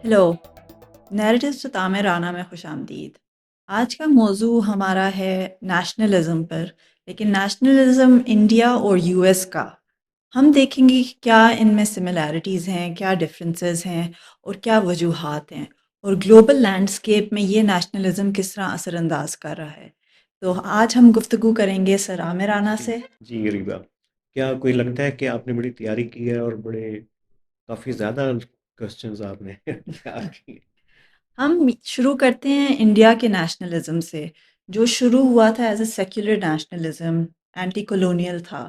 Hello, narratives Tamir Rana में खुशामदीद। आज का मौजू हमारा है नेशनलिज्म पर, लेकिन नेशनलिज्म इंडिया और यूएस का। हम देखेंगे कि क्या इनमें सिमिलैरिटीज़ हैं, क्या डिफरेंसेस हैं और क्या वजूहात हैं, और ग्लोबल लैंडस्केप में ये नेशनलिज्म किस तरह असरअंदाज कर रहा है। तो आज हम गुफ्तगू करेंगे सर आमिर राना जी, से। जी रीबा, क्या कोई लगता है कि आपने बड़ी तैयारी की है और बड़े काफ़ी ज़्यादा क्वेश्चंस आपने तैयार किए? हम शुरू करते हैं इंडिया के नेशनलिज्म से, जो शुरू हुआ था as a secular nationalism, anti colonial था।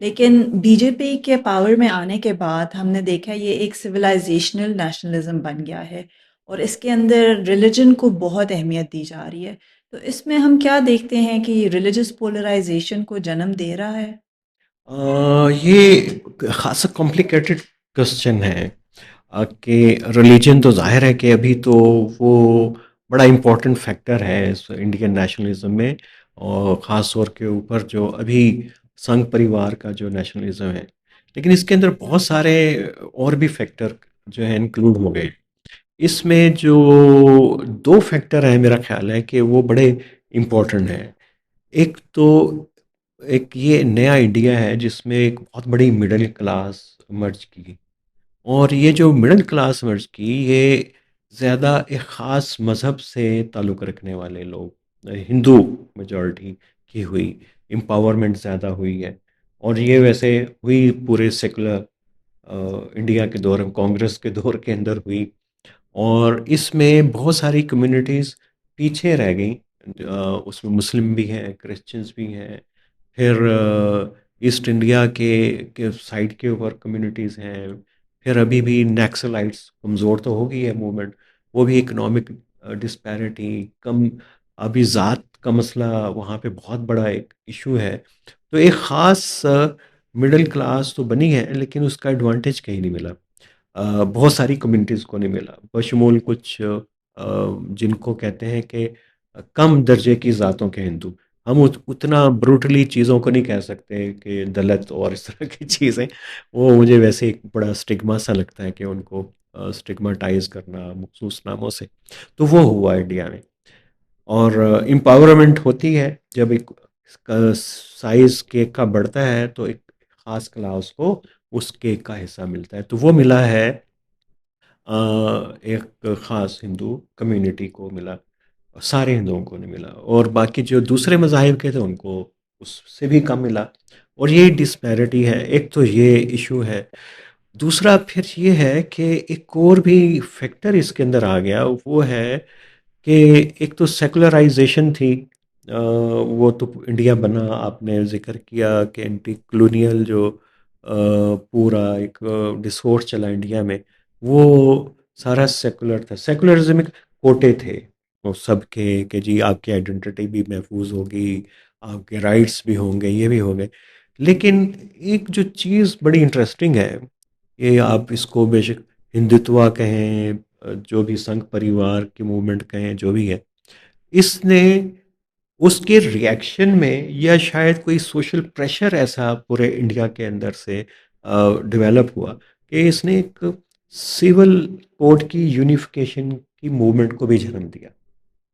लेकिन बीजेपी के पावर में आने के बाद हमने देखा ये एक सिविलाइजेशनल नेशनलिज्म बन गया है, और इसके अंदर रिलीजन को बहुत अहमियत दी जा रही है। तो इसमें हम क्या देखते हैं कि रिलीजियस पोलराइजेशन को जन्म दे रहा है। ये खासा कॉम्प्लिकेटेड क्वेश्चन है कि रिलीजन तो जाहिर है कि अभी तो वो बड़ा इम्पोर्टेंट फैक्टर है इस इंडियन नेशनलिज्म में, और ख़ास तौर के ऊपर जो अभी संघ परिवार का जो नेशनलिज्म है। लेकिन इसके अंदर बहुत सारे और भी फैक्टर जो है इंक्लूड हो गए। इसमें जो 2 फैक्टर हैं, मेरा ख़्याल है कि वो बड़े इम्पोर्टेंट हैं। एक तो एक ये नया इंडिया है जिसमें एक बहुत बड़ी मिडल क्लास इमर्ज की, और ये जो मिडल क्लास इमर्ज की ये ज़्यादा एक ख़ास मज़हब से ताल्लुक़ रखने वाले लोग, हिंदू मेजॉरिटी की हुई, एम्पावरमेंट ज़्यादा हुई है। और ये वैसे हुई पूरे सेकुलर इंडिया के दौर, कांग्रेस के दौर के अंदर हुई। और इसमें बहुत सारी कम्युनिटीज़ पीछे रह गई। उसमें मुस्लिम भी हैं, क्रिश्चियंस भी हैं, फिर ईस्ट इंडिया के साइड के ऊपर कम्युनिटीज़ हैं। फिर अभी भी नक्सलाइट्स, कमज़ोर तो हो गई है मूवमेंट, वो भी इकोनॉमिक डिस्पैरिटी कम, अभी ज़ात का मसला वहाँ पे बहुत बड़ा एक इशू है। तो एक ख़ास मिडिल क्लास तो बनी है, लेकिन उसका एडवांटेज कहीं नहीं मिला। बहुत सारी कम्युनिटीज़ को नहीं मिला, बशमूल कुछ जिनको कहते हैं कि कम दर्जे की ज़ातों के हिंदू। हम उतना ब्रूटली चीज़ों को नहीं कह सकते कि दलित और इस तरह की चीज़ें, वो मुझे वैसे एक बड़ा स्टिग्मा सा लगता है कि उनको स्टिग्माटाइज करना मखसूस नामों से। तो वो हुआ इंडिया में। और एम्पावरमेंट होती है जब एक साइज़ केक का बढ़ता है, तो एक ख़ास क्लास को उस केक का हिस्सा मिलता है। तो वो मिला है एक ख़ास हिंदू कम्युनिटी को मिला, सारे हिंदुओं को नहीं मिला, और बाकी जो दूसरे मज़ाहिब के थे उनको उससे भी कम मिला। और ये डिस्पैरिटी है, एक तो ये इशू है। दूसरा फिर ये है कि एक और भी फैक्टर इसके अंदर आ गया, वो है कि एक तो सेकुलराइजेशन थी। वो तो इंडिया बना, आपने जिक्र किया कि एंटी कॉलोनियल जो पूरा एक डिस्कोर्स चला इंडिया में, वो सारा सेकुलर था। सेकुलरिज्म में कोटे थे वो सबके कि जी आपकी आइडेंटिटी भी महफूज होगी, आपके राइट्स भी होंगे, ये भी होंगे। लेकिन एक जो चीज़ बड़ी इंटरेस्टिंग है, ये आप इसको बेशक हिंदुत्व कहें, जो भी संघ परिवार की मूवमेंट कहें, जो भी है, इसने उसके रिएक्शन में या शायद कोई सोशल प्रेशर ऐसा पूरे इंडिया के अंदर से डेवलप हुआ कि इसने एक सिविल कोड की यूनिफिकेशन की मूवमेंट को भी जन्म दिया।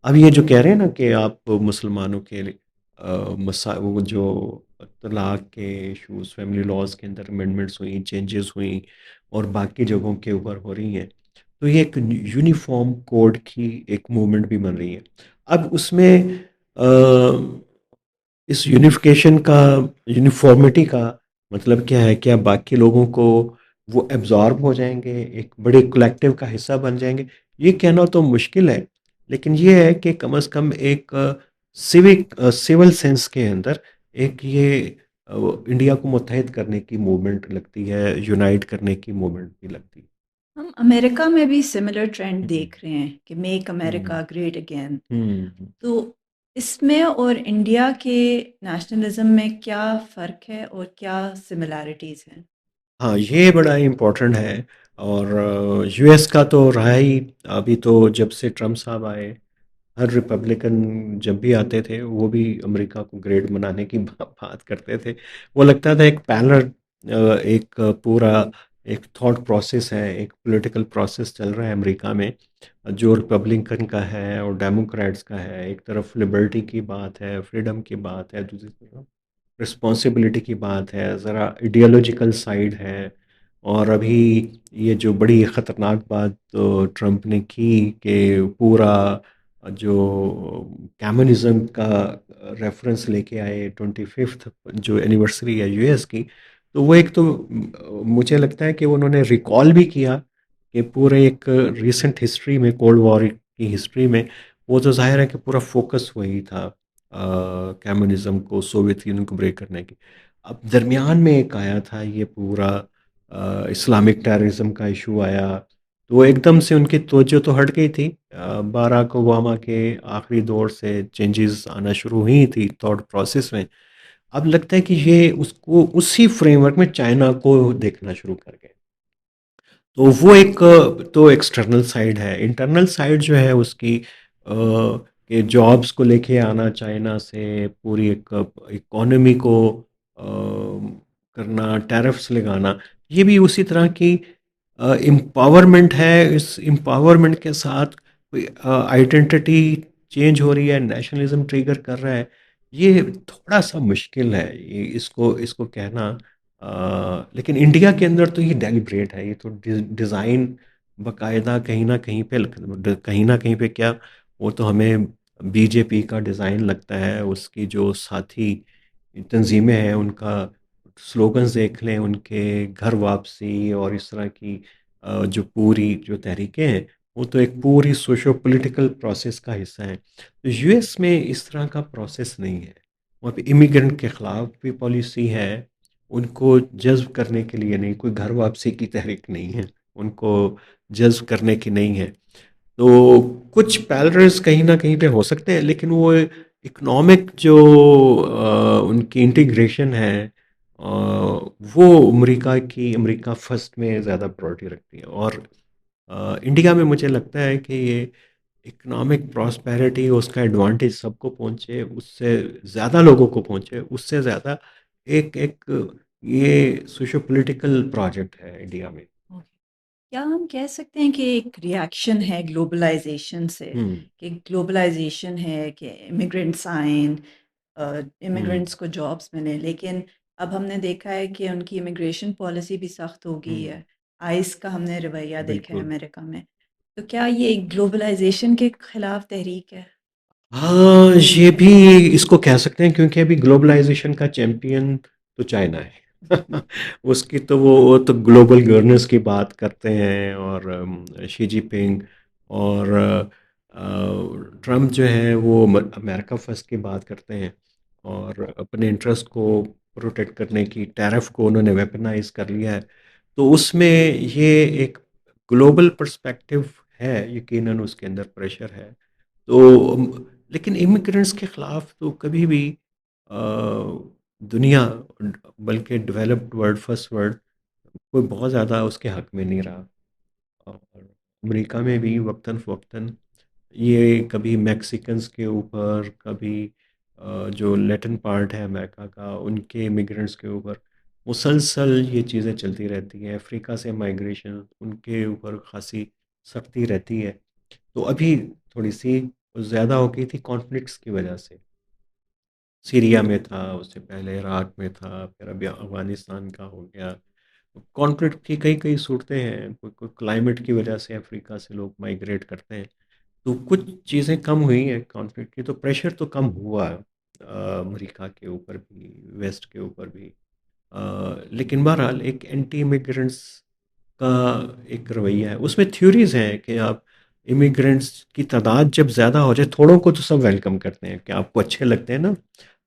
अब ये जो कह रहे हैं ना कि आप मुसलमानों के मसा वो जो तलाक के इशूज़, फैमिली लॉज के अंदर अमेंडमेंट्स हुई, चेंजेस हुई, और बाकी जगहों के ऊपर हो रही हैं, तो ये एक यूनिफॉर्म कोड की एक मूवमेंट भी बन रही है। अब उसमें इस यूनिफिकेशन का, यूनिफॉर्मिटी का मतलब क्या है? क्या बाकी लोगों को वो एब्जॉर्ब हो जाएंगे, एक बड़े कलेक्टिव का हिस्सा बन जाएंगे? ये कहना तो मुश्किल है, लेकिन ये है कि कम से कम एक सिविक सिविल सेंस के अंदर एक ये इंडिया को मुत्तहिद करने की मूवमेंट लगती है, यूनाइट करने की मूवमेंट भी लगती है। हम अमेरिका में भी सिमिलर ट्रेंड हम्म, देख रहे हैं कि मेक हम्म, अमेरिका ग्रेट अगेन। हम्म। तो इसमें और इंडिया के नेशनलिज्म में क्या फ़र्क है और क्या सिमिलैरिटीज़ हैं? हाँ, ये बड़ा इम्पोर्टेंट है। और यूएस का तो रहा ही। अभी तो जब से ट्रम्प साहब आए, हर रिपब्लिकन जब भी आते थे वो भी अमेरिका को ग्रेट बनाने की बात करते थे। वो लगता था एक पैनल, एक पूरा एक थॉट प्रोसेस है, एक पॉलिटिकल प्रोसेस चल रहा है अमेरिका में, जो रिपब्लिकन का है और डेमोक्रेट्स का है। एक तरफ लिबर्टी की बात है, फ्रीडम की बात है, दूसरी तरफ रिस्पॉन्सिबिलिटी की बात है, ज़रा आइडियोलॉजिकल साइड है। और अभी ये जो बड़ी ख़तरनाक बात तो ट्रंप ने की कि पूरा जो कम्युनिज्म का रेफरेंस लेके आए 25th जो एनिवर्सरी है यूएस की, तो वो एक तो मुझे लगता है कि उन्होंने रिकॉल भी किया कि पूरे एक रिसेंट हिस्ट्री में, कोल्ड वॉर की हिस्ट्री में, वो तो जाहिर है कि पूरा फोकस वही था कम्युनिज्म को, सोवियत यूनियन को ब्रेक करने की। अब दरमियान में एक आया था ये पूरा इस्लामिक टेररिज्म का इशू आया, तो एकदम से उनकी तवज्जो तो हट गई थी। बाराक ओबामा के आखिरी दौर से चेंजेस आना शुरू हुई थी थॉट प्रोसेस में। अब लगता है कि ये उसको उसी फ्रेमवर्क में चाइना को देखना शुरू कर गए। तो वो एक तो एक्सटर्नल साइड है। इंटरनल साइड जो है उसकी कि जॉब्स को लेके आना चाइना से, पूरी एक इकोनॉमी को करना, टैरिफ्स लगाना, ये भी उसी तरह की एम्पावरमेंट है। इस एम्पावरमेंट के साथ कोई आइडेंटिटी चेंज हो रही है, नेशनलिज्म ट्रिगर कर रहा है। ये थोड़ा सा मुश्किल है ये इसको इसको कहना। लेकिन इंडिया के अंदर तो ये डेलिब्रेट है, ये तो डिज़ाइन बाकायदा कहीं ना कहीं पे क्या, वो तो हमें बीजेपी का डिज़ाइन लगता है। उसकी जो साथी तंजीमें हैं उनका स्लोगन्स देख लें, उनके घर वापसी और इस तरह की जो पूरी जो तहरीकें हैं, वो तो एक पूरी सोशो पॉलिटिकल प्रोसेस का हिस्सा है। तो यूएस में इस तरह का प्रोसेस नहीं है। वहाँ पे इमिग्रेंट के ख़िलाफ़ भी पॉलिसी है, उनको जज़्ब करने के लिए नहीं, कोई घर वापसी की तहरीक नहीं है, उनको जज़्ब करने की नहीं है। तो कुछ पैरेलल्स कहीं न कहीं पे हो सकते हैं, लेकिन वो इकोनॉमिक जो उनकी इंटीग्रेशन है, वो अमेरिका फर्स्ट में ज़्यादा प्रायोरिटी रखती है। और इंडिया में मुझे लगता है कि ये इकोनॉमिक प्रॉस्पेरिटी, उसका एडवांटेज सबको पहुँचे, उससे ज़्यादा लोगों को पहुँचे, उससे ज़्यादा एक एक ये सोशो पॉलिटिकल प्रोजेक्ट है इंडिया में। ओके। क्या हम कह सकते हैं कि एक रिएक्शन है ग्लोबलाइजेशन से, हुँ, कि ग्लोबलाइजेशन है कि इमिग्रेंट्स आए, हुँ, इमिग्रेंट्स को जॉब्स मिले, लेकिन अब हमने देखा है कि उनकी इमिग्रेशन पॉलिसी भी सख्त हो गई हुँ, है। आइस का हमने रवैया देखा है बिल्कुल। अमेरिका में। तो क्या ये एक ग्लोबलाइजेशन के खिलाफ तहरीक है? हाँ, ये भी इसको कह सकते हैं, क्योंकि अभी ग्लोबलाइज़ेशन का चैंपियन तो चाइना है। उसकी तो वो तो ग्लोबल गवर्नेंस की बात करते हैं, और शी जिनपिंग और ट्रम्प जो है वो अमेरिका फर्स्ट की बात करते हैं, और अपने इंटरेस्ट को प्रोटेक्ट करने की टैरिफ को उन्होंने वेपनाइज़ कर लिया है। तो उसमें ये एक ग्लोबल पर्सपेक्टिव है, यकीनन उसके अंदर प्रेशर है। तो लेकिन इमिग्रेंट्स के ख़िलाफ़ तो कभी भी अ, दुनिया, बल्कि डेवलप्ड वर्ल्ड, फर्स्ट वर्ल्ड, कोई बहुत ज़्यादा उसके हक़ में नहीं रहा। और अमेरिका में भी वक़्तन-फ़वक़्तन ये कभी मैक्सिकन्स के ऊपर, कभी जो लैटिन पार्ट है अमेरिका का, उनके इमिग्रेंट्स के ऊपर मुसलसल ये चीज़ें चलती रहती हैं। अफ्रीका से माइग्रेशन, उनके ऊपर ख़ासी सख्ती रहती है। तो अभी थोड़ी-सी ज़्यादा हो गई थी कॉन्फ्लिक्ट्स की वजह से। सीरिया में था, उससे पहले इराक में था, फिर अभी अफ़गानिस्तान का हो गया। कॉन्फ्लिक्ट की कई-कई सूरतें हैं, कोई-कोई क्लाइमेट की वजह से अफ्रीका से लोग माइग्रेट करते हैं। तो कुछ चीज़ें कम हुई हैं कॉन्फ्लिक्ट की, तो प्रेशर तो कम हुआ है अमेरिका के ऊपर भी, वेस्ट के ऊपर भी। लेकिन बहरहाल एक एंटी इमिग्रेंट्स का एक रवैया है। उसमें थ्योरीज़ हैं कि आप इमिग्रेंट्स की तादाद जब ज़्यादा हो जाए, थोड़ों को तो सब वेलकम करते हैं कि आपको अच्छे लगते हैं ना,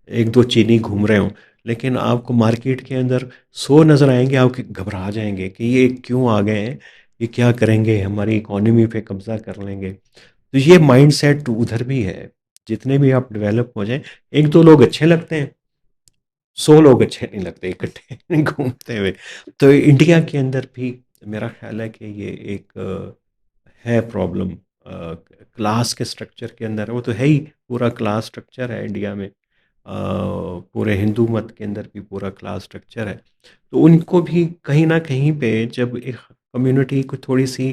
1-2 चीनी घूम रहे हों। लेकिन आपको मार्केट के अंदर 100 नज़र आएँगे, आप घबरा जाएँगे कि ये क्यों आ गए हैं? ये क्या करेंगे? हमारी इकॉनमी पे कब्ज़ा कर लेंगे। तो ये माइंडसेट उधर भी है। जितने भी आप डेवलप हो जाएँ, 1-2 लोग अच्छे लगते हैं, 100 लोग अच्छे नहीं लगते इकट्ठे घूमते हुए। तो इंडिया के अंदर भी मेरा ख़्याल है कि ये एक है प्रॉब्लम, क्लास के स्ट्रक्चर के अंदर है, वो तो है ही, पूरा क्लास स्ट्रक्चर है इंडिया में। पूरे हिंदू मत के अंदर भी पूरा क्लास स्ट्रक्चर है। तो उनको भी कहीं न कहीं पे जब एक कम्युनिटी को थोड़ी-सी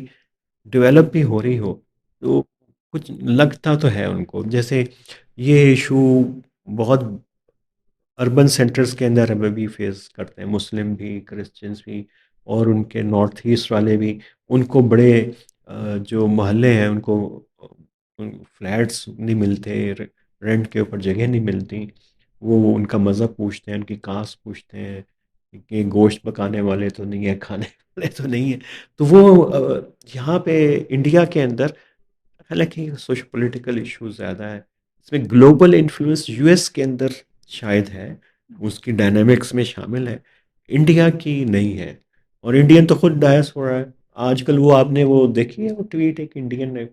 डेवलप भी हो रही हो, तो कुछ लगता तो है उनको। जैसे ये इश्यू बहुत अर्बन सेंटर्स के अंदर हमें भी फेस करते हैं, मुस्लिम भी, क्रिश्चियंस भी और उनके नॉर्थ ईस्ट वाले भी। उनको बड़े जो मोहल्ले हैं उनको फ्लैट्स नहीं मिलते, रेंट के ऊपर जगह नहीं मिलती। वो उनका मज़हब पूछते हैं, उनकी कास्ट पूछते हैं कि गोश्त पकाने वाले तो नहीं है, खाने वाले तो नहीं है। तो वो यहाँ पे इंडिया के अंदर हालांकि सोशो पॉलिटिकल इश्यूज ज़्यादा है, इसमें ग्लोबल इन्फ्लुएंस यूएस के अंदर शायद है, उसकी डायनामिक्स में शामिल है, इंडिया की नहीं है। और इंडियन तो खुद डायस हो रहा है आजकल। वो आपने वो देखी है वो ट्वीट, एक इंडियन ने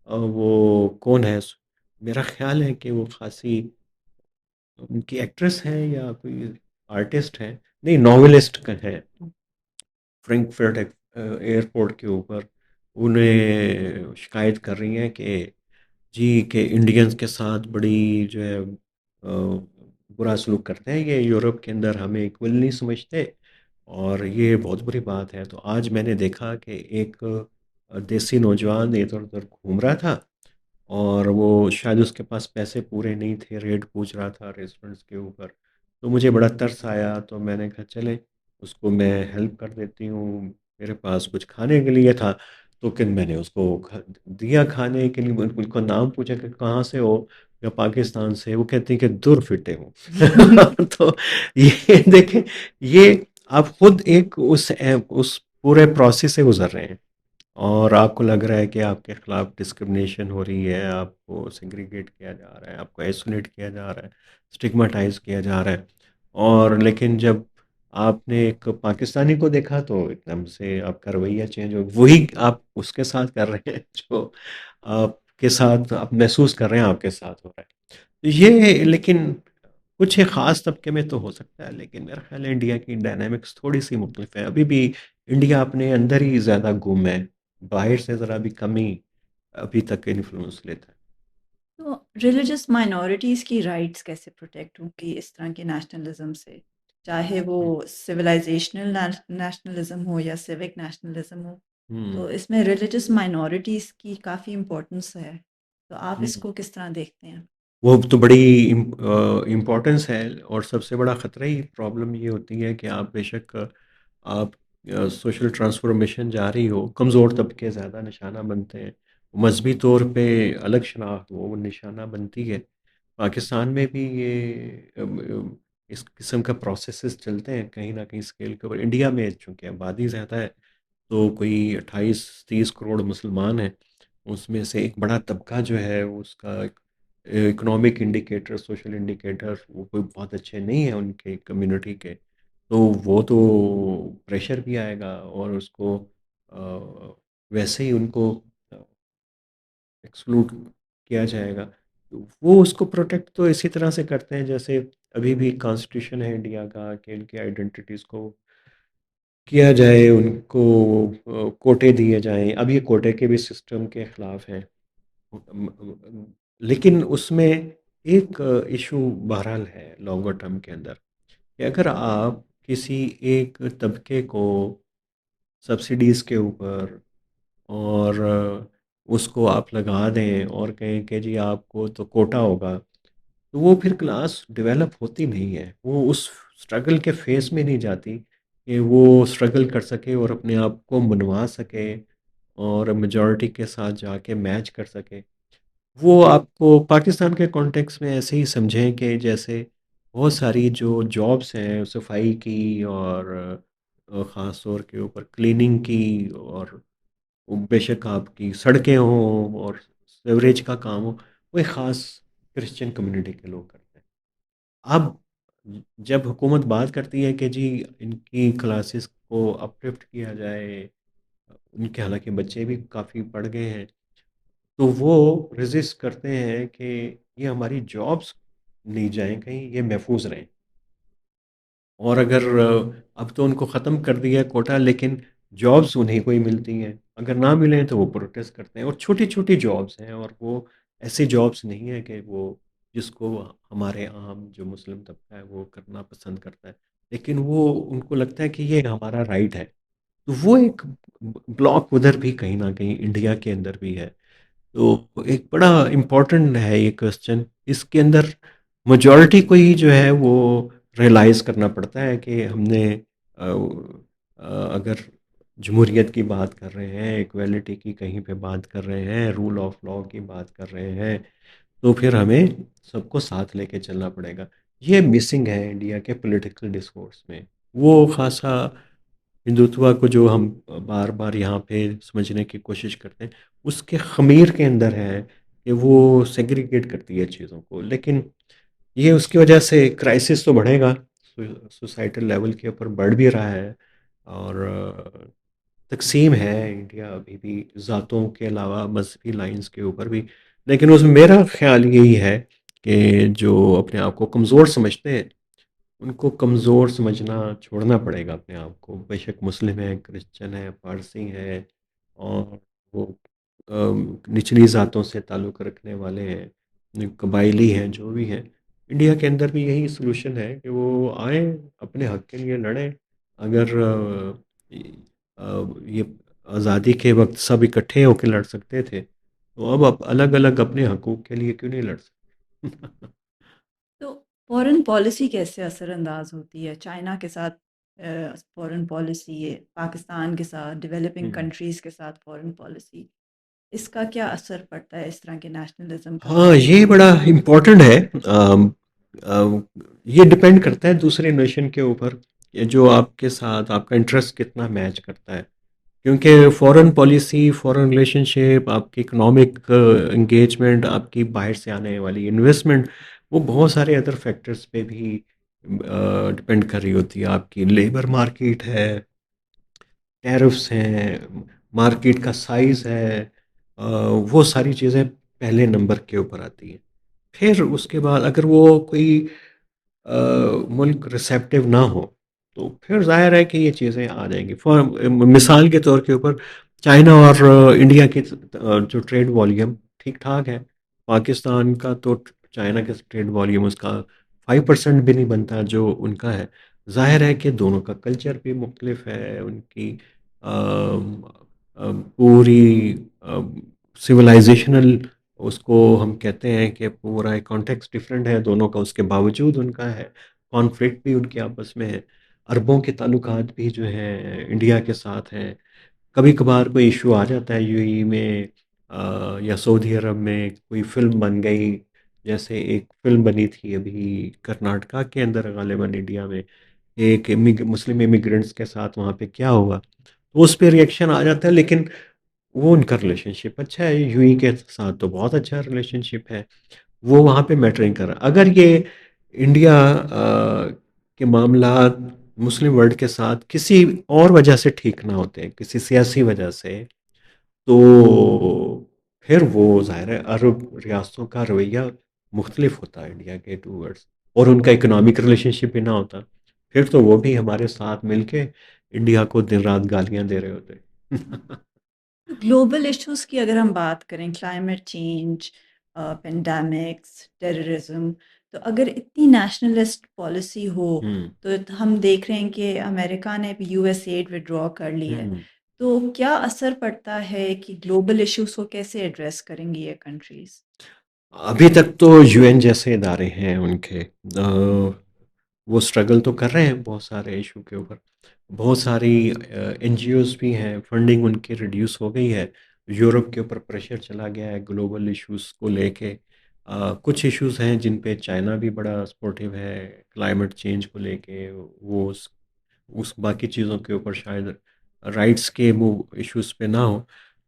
वो कौन है, मेरा ख्याल है कि वो खासी उनकी एक्ट्रेस है या कोई आर्टिस्ट है, नहीं नॉवेलिस्ट का है, फ्रैंकफर्ट एयरपोर्ट के ऊपर उन्हें शिकायत कर रही हैं कि जी के इंडियंस के साथ बड़ी जो है बुरा सलूक करते हैं, ये यूरोप के अंदर हमें इक्वल नहीं समझते और ये बहुत बुरी बात है। तो आज मैंने देखा कि एक देसी नौजवान इधर उधर घूम रहा था और वो शायद उसके पास पैसे पूरे नहीं थे, रेट पूछ रहा था रेस्टोरेंट्स के ऊपर। तो मुझे बड़ा तरस आया, तो मैंने कहा चले उसको मैं हेल्प कर देती हूँ। मेरे पास कुछ खाने के लिए था, तो फिर मैंने उसको दिया खाने के लिए। उनको नाम पूछा कि कहाँ से हो, या पाकिस्तान से। वो कहती है कि दूर फिटे हूँ। तो ये देखें, ये आप खुद एक उस पूरे प्रोसेस से गुजर रहे हैं और आपको लग रहा है कि आपके खिलाफ डिस्क्रिमिनेशन हो रही है, आपको सेग्रीगेट किया जा रहा है, आपको आइसोलेट किया जा रहा है, स्टिग्माटाइज किया जा रहा है। और लेकिन जब आपने एक पाकिस्तानी को देखा तो एकदम से आपका रवैया चेंज हो, वही आप उसके साथ कर रहे हैं जो आपके साथ आप महसूस कर रहे हैं आपके साथ हो रहा है। तो ये लेकिन कुछ एक ख़ास तबके में तो हो सकता है, लेकिन मेरा ख्याल है इंडिया की डायनामिक्स थोड़ी-सी मुख्तलिफ है। अभी भी इंडिया अपने अंदर ही ज़्यादा गुम है, बाहर से ज़रा भी कम ही अभी तक इन्फ्लुएंस लेता है। तो रिलीजियस माइनॉरिटीज़ की राइट्स कैसे प्रोटेक्ट होंगी इस तरह के नेशनलिज्म से? चाहे वो हुँ, सिविलाइजेशनल नेशनलिज्म हो या सिविक नेशनलिज्म हो, हुँ, तो इसमें रिलीजियस माइनॉरिटीज़ की काफ़ी इम्पोर्टेंस है। तो आप हुँ। इसको किस तरह देखते हैं? वो तो बड़ी इम्पोर्टेंस है और सबसे बड़ा ख़तरा ही प्रॉब्लम ये होती है कि आप बेशक आप सोशल ट्रांसफॉर्मेशन जारी हो, कमज़ोर तबके ज़्यादा निशाना बनते हैं। मज़हबी तौर पे अलग शनाख्त वो निशाना बनती है। पाकिस्तान में भी ये इस किस्म का प्रोसेसेस चलते हैं कहीं न कहीं स्केल के ऊपर। इंडिया में चूँकि आबादी ज़्यादा है, तो कोई 28-30 करोड़ मुसलमान हैं। उसमें से एक बड़ा तबका जो है उसका इकोनॉमिक इंडिकेटर, सोशल इंडिकेटर वो कोई बहुत अच्छे नहीं हैं उनके कम्युनिटी के। तो वो तो प्रेशर भी आएगा और उसको वैसे ही उनको अ, एक्सक्लूड किया जाएगा। तो वो उसको प्रोटेक्ट तो इसी तरह से करते हैं जैसे अभी भी कॉन्स्टिट्यूशन है इंडिया का कि उनकी आइडेंटिटीज़ को किया जाए, उनको कोटे दिए जाएँ। अब ये कोटे के भी सिस्टम के खिलाफ हैं। लेकिन उसमें एक इशू बहरहाल है लॉन्गर टर्म के अंदर कि अगर आप किसी एक तबके को सब्सिडीज़ के ऊपर और उसको आप लगा दें और कहें कि जी आपको तो कोटा होगा, तो वो फिर क्लास डेवलप होती नहीं है। वो उस स्ट्रगल के फेस में नहीं जाती कि वो स्ट्रगल कर सके और अपने आप को मनवा सके और मेजॉरिटी के साथ जाके मैच कर सके। वो आपको पाकिस्तान के कॉन्टेक्स्ट में ऐसे ही समझें कि जैसे बहुत सारी जो जॉब्स हैं सफाई की और ख़ास तौर के ऊपर क्लीनिंग की और बेशक आपकी सड़कें हों और सीवरेज का काम हो, वो एक ख़ास क्रिश्चियन कम्युनिटी के लोग करते हैं। अब जब हुकूमत बात करती है कि जी इनकी क्लासेस को अपलिफ्ट किया जाए, उनके हालांकि बच्चे भी काफ़ी पढ़ गए हैं, तो वो रेजिस्ट करते हैं कि ये हमारी जॉब्स नहीं जाएँ कहीं, ये महफूज रहें। और अगर अब तो उनको ख़त्म कर दिया है कोटा, लेकिन जॉब्स उन्हीं को ही मिलती हैं। अगर ना मिलें तो वो प्रोटेस्ट करते हैं और छोटी-छोटी जॉब्स हैं और वो ऐसी जॉब्स नहीं है कि वो जिसको हमारे आम जो मुस्लिम तबका है वो करना पसंद करता है, लेकिन वो उनको लगता है कि ये हमारा राइट है। तो वो एक ब्लॉक उधर भी कहीं ना कहीं इंडिया के अंदर भी है। तो एक बड़ा इम्पोर्टेंट है ये क्वेश्चन। इसके अंदर मेजॉरिटी को ही जो है वो रियलाइज़ करना पड़ता है कि हमने अगर जमहूरियत की बात कर रहे हैं, इक्वालिटी की कहीं पे बात कर रहे हैं, रूल ऑफ लॉ की बात कर रहे हैं, तो फिर हमें सबको साथ लेके चलना पड़ेगा। ये मिसिंग है इंडिया के पॉलिटिकल डिस्कोर्स में। वो खासा हिंदुत्व को जो हम बार बार यहाँ पे समझने की कोशिश करते हैं, उसके खमीर के अंदर है कि वो सेग्रीगेट करती है चीज़ों को। लेकिन ये उसकी वजह से क्राइसिस तो बढ़ेगा, सोसाइटल लेवल के ऊपर बढ़ भी रहा है। और तकसीम है इंडिया अभी भी ज़ातों के अलावा मजहबी लाइंस के ऊपर भी। लेकिन उसमें मेरा ख्याल यही है कि जो अपने आप को कमज़ोर समझते हैं, उनको कमज़ोर समझना छोड़ना पड़ेगा अपने आप को। बेशक मुस्लिम है, क्रिश्चियन है, पारसी है, और वो निचली ज़ातों से ताल्लुक़ रखने वाले हैं, कबायली हैं, जो भी हैं। इंडिया के अंदर भी यही सॉल्यूशन है कि वो आएँ, अपने हक़ के लिए लड़ें। अगर ये आज़ादी के वक़्त सब इकट्ठे होके लड़ सकते थे, तो अब अलग-अलग अपने हकूक़ के लिए क्यों नहीं लड़ सकते? तो फ़ॉरेन पॉलिसी कैसे असरअंदाज़ होती है? चाइना के साथ फ़ॉरेन पॉलिसी है, पाकिस्तान के साथ, डेवलपिंग हुँ। कंट्रीज़ के साथ फ़ॉरेन पॉलिसी, इसका क्या असर पड़ता है इस तरह के नेशनलिज़्म का हाँ, ख़ास ये तौर पे? बड़ा इम्पोर्टेंट है। ये डिपेंड करता है दूसरे नेशन के ऊपर, ये जो आपके साथ आपका इंटरेस्ट कितना मैच करता है। क्योंकि फॉरेन पॉलिसी, फॉरेन रिलेशनशिप, आपकी इकोनॉमिक एंगेजमेंट, आपकी बाहर से आने वाली इन्वेस्टमेंट, वो बहुत सारे अदर फैक्टर्स पे भी डिपेंड कर रही होती है। आपकी लेबर मार्केट है, टैरिफ्स हैं, मार्केट का साइज़ है, वो सारी चीज़ें पहले नंबर के ऊपर आती हैं। फिर उसके बाद अगर वो कोई अ, मुल्क रिसेप्टिव ना हो, तो फिर ज़ाहिर है कि ये चीज़ें आ जाएँगी। फॉर मिसाल के तौर के ऊपर चाइना और इंडिया की जो ट्रेड वॉल्यूम ठीक-ठाक है। पाकिस्तान का तो चाइना के ट्रेड वॉल्यूम उसका 5% भी नहीं बनता जो उनका है। ज़ाहिर है कि दोनों का कल्चर भी मुख्तलिफ है, उनकी पूरी सिविलाइज़ेशनल उसको हम कहते हैं कि पूरा एक कॉन्टेक्स्ट डिफरेंट है दोनों का, उसके बावजूद उनका है। कॉन्फ्लिक्ट भी उनके आपस में है। अरबों के ताल्लुकात भी जो हैं इंडिया के साथ हैं। कभी-कभार कोई इश्यू आ जाता है यूएई में, या सऊदी अरब में कोई फ़िल्म बन गई, जैसे एक फ़िल्म बनी थी अभी कर्नाटका के अंदर गालिबन इंडिया में, एक मुस्लिम इमिग्रेंट्स के साथ वहाँ पे क्या हुआ, तो उस पे रिएक्शन आ जाता है। लेकिन वो उनका रिलेशनशिप अच्छा है, यूएई के साथ तो बहुत अच्छा रिलेशनशिप है। वो वहाँ पे मैटर नहीं कर रहा। अगर ये इंडिया के मामलात मुस्लिम वर्ल्ड के साथ किसी और वजह से ठीक ना होते, किसी सियासी वजह से, तो फिर वो ज़ाहिर है अरब रियासतों का रवैया मुख्तलिफ होता है इंडिया के टूवर्ड्स, और उनका इकोनॉमिक रिलेशनशिप भी ना होता, फिर तो वो भी हमारे साथ मिलके इंडिया को दिन रात गालियाँ दे रहे होते। तो ग्लोबल इश्यूज़ की अगर हम बात करें, क्लाइमेट चेंज, पेंडेमिक्स, टेररिज्म, तो अगर इतनी नेशनलिस्ट पॉलिसी हो, हुँ, तो हम देख रहे हैं कि अमेरिका ने भी यूएस एड विड्रॉ कर ली है। हुँ। तो क्या असर पड़ता है कि ग्लोबल इश्यूज़ को कैसे एड्रेस करेंगी ये कंट्रीज़? अभी तक तो यूएन जैसे इदारे हैं उनके, वो स्ट्रगल तो कर रहे हैं बहुत सारे इशू के ऊपर। बहुत सारी एनजीओज़ भी हैं, फंडिंग उनकी रिड्यूस हो गई है। यूरोप के ऊपर प्रेशर चला गया है ग्लोबल इश्यूज़ को लेके। कुछ इश्यूज़ हैं जिन पे चाइना भी बड़ा सपोर्टिव है, क्लाइमेट चेंज को लेके। वो उस बाकी चीज़ों के ऊपर शायद राइट्स के वो इश्यूज़ पे ना हो,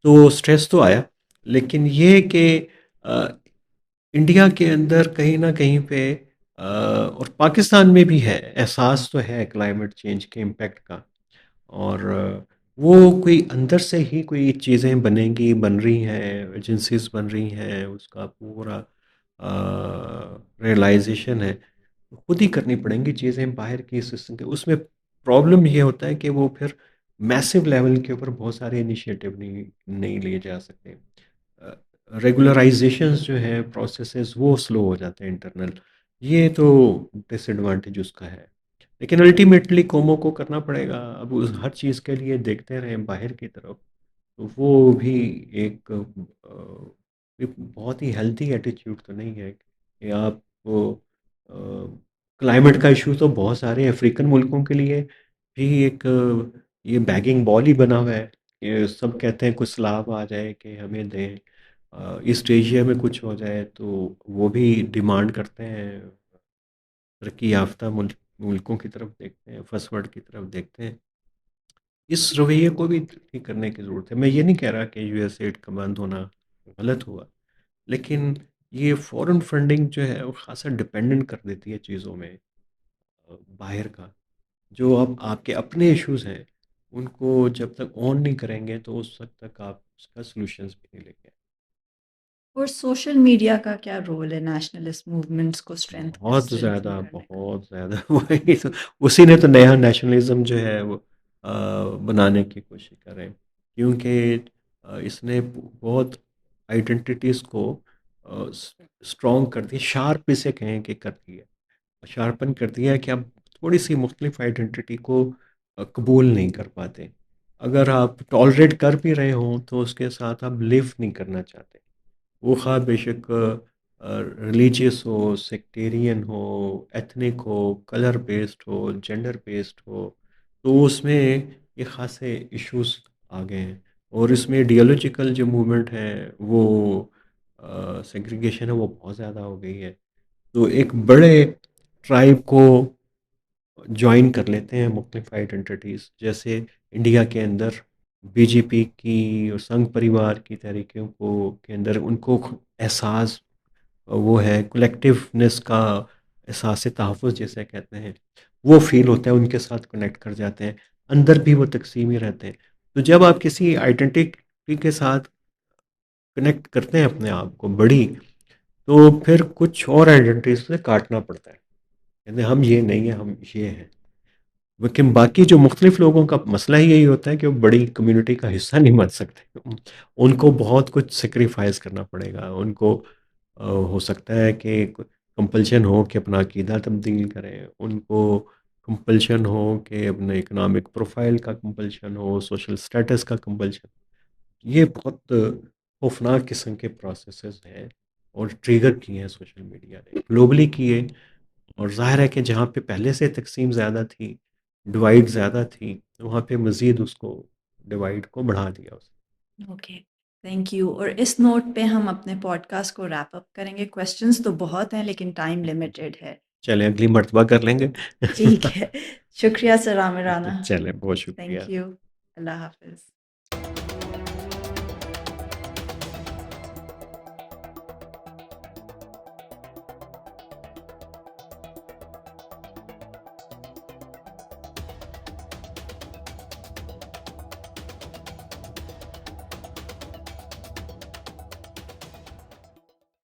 तो स्ट्रेस तो आया। लेकिन ये कि अ, इंडिया के अंदर कहीं न कहीं पे और पाकिस्तान में भी है, एहसास तो है क्लाइमेट चेंज के इम्पैक्ट का। और वो कोई अंदर से ही कोई चीज़ें बनेंगी, बन रही हैं, एजेंसीज़ बन रही हैं, उसका पूरा रियलाइज़ेशन है। खुद ही करनी पड़ेंगी चीज़ें बाहर की सिस्टम के। उसमें प्रॉब्लम ये होता है कि वो फिर मैसिव लेवल के ऊपर बहुत सारे इनिशिएटिव नहीं नहीं लिए जा सकते। रेगुलराइजेशंस जो है प्रोसेसेस वो स्लो हो जाते हैं इंटरनल। ये तो डिसएडवांटेज उसका है। लेकिन अल्टीमेटली कॉमो को करना पड़ेगा। अब उस हर चीज़ के लिए देखते रहें बाहर की तरफ, तो वो भी एक एक बहुत ही हेल्थी एटीट्यूड तो नहीं है कि आप क्लाइमेट का इशू तो बहुत सारे अफ्रीकन मुल्कों के लिए भी एक ये बैगिंग बॉल ही बना हुआ है। ये सब कहते हैं कुछ सलाह आ जाए कि हमें दें, ईस्ट एशिया में कुछ हो जाए तो वो भी डिमांड करते हैं, तरक्की याफ्ता मुल्कों की तरफ देखते हैं, फर्स्ट वर्ल्ड की तरफ देखते हैं। इस रवैये को भी ठीक करने की ज़रूरत है। मैं ये नहीं कह रहा कि यूएसएड का बंद होना गलत हुआ, लेकिन ये फॉरेन फंडिंग जो है वो ख़ासा डिपेंडेंट कर देती है चीज़ों में, बाहर का। जो अब आपके अपने इश्यूज़ हैं, उनको जब तक ऑन नहीं करेंगे तो उस वक़्त तक आप उसका सॉल्यूशंस भी नहीं लेके आए। और सोशल मीडिया का क्या रोल है नेशनलिस्ट मूवमेंट्स को स्ट्रेंथन करने का? बहुत ज़्यादा वही तो, उसी ने तो नया नेशनलिज़्म जो है वो बनाने की कोशिश कर रहे हैं। क्योंकि इसने बहुत आइडेंटिटीज़ को स्ट्रॉन्ग कर दिया, शार्प इसे कहें कि कर दिया। शार्पन कर दिया है कि आप थोड़ी-सी मुख्तलिफ आइडेंटिटी को कबूल नहीं कर पाते। अगर आप टॉलरेट कर भी रहे हों, तो उसके साथ आप लिव नहीं करना चाहते। वो ख़्वाह बेशक रिलीजियस हो, सेक्टेरियन हो, एथनिक हो, कलर बेस्ड हो, जेंडर बेस्ड हो, तो उसमें ये ख़ासे इश्यूज़ आ गए हैं। और इसमें आइडियोलॉजिकल जो मूवमेंट है, वो सेग्रीगेशन है, वो बहुत ज़्यादा हो गई है। तो एक बड़े ट्राइब को जॉइन कर लेते हैं मुख्तलिफ आइडेंटिटीज़, जैसे इंडिया के अंदर बीजेपी की और संघ परिवार की तहरीकों को के अंदर उनको एहसास, वो है कलेक्टिवनेस का एहसास तहफ़्फ़ुज़ जिसे कहते हैं, वो फ़ील होता है, उनके साथ कनेक्ट कर जाते हैं। अंदर भी वो तकसीम ही रहते हैं। तो जब आप किसी आइडेंटिटी के साथ कनेक्ट करते हैं अपने आप को बड़ी, तो फिर कुछ और आइडेंटिटीज़ से काटना पड़ता है। कहते हैं हम ये नहीं है, हम ये हैं। लेकिन बाकी जो मुख्तलिफ लोगों का मसला ही यही होता है कि वो बड़ी कम्युनिटी का हिस्सा नहीं बन सकते। उनको बहुत कुछ सैक्रिफाइस करना पड़ेगा। उनको हो सकता है कि कंपल्शन हो कि अपना अकीदा तब्दील करें, उनको कंपल्शन हो कि अपने इकोनॉमिक प्रोफाइल का कंपल्शन हो, सोशल स्टेटस का कंपल्शन। ये बहुत खौफनाक किस्म के प्रोसेसेस हैं और ट्रिगर किए हैं सोशल मीडिया ने, ग्लोबली किए। और ज़ाहिर है कि जहाँ पे पहले से तकसीम ज़्यादा थी, डिवाइड ज़्यादा थी, तो वहाँ पे मज़ीद उसको डिवाइड को बढ़ा दिया उसने। Okay, thank you. और इस नोट पे हम अपने पॉडकास्ट को रैप अप करेंगे। क्वेश्चंस तो बहुत हैं लेकिन टाइम लिमिटेड है। चलें अगली मर्तबा कर लेंगे। ठीक है। शुक्रिया सर आमिर राना। चलें, बहुत थैंक शुक्रिया। यू। अल्लाह हाफ़िज़।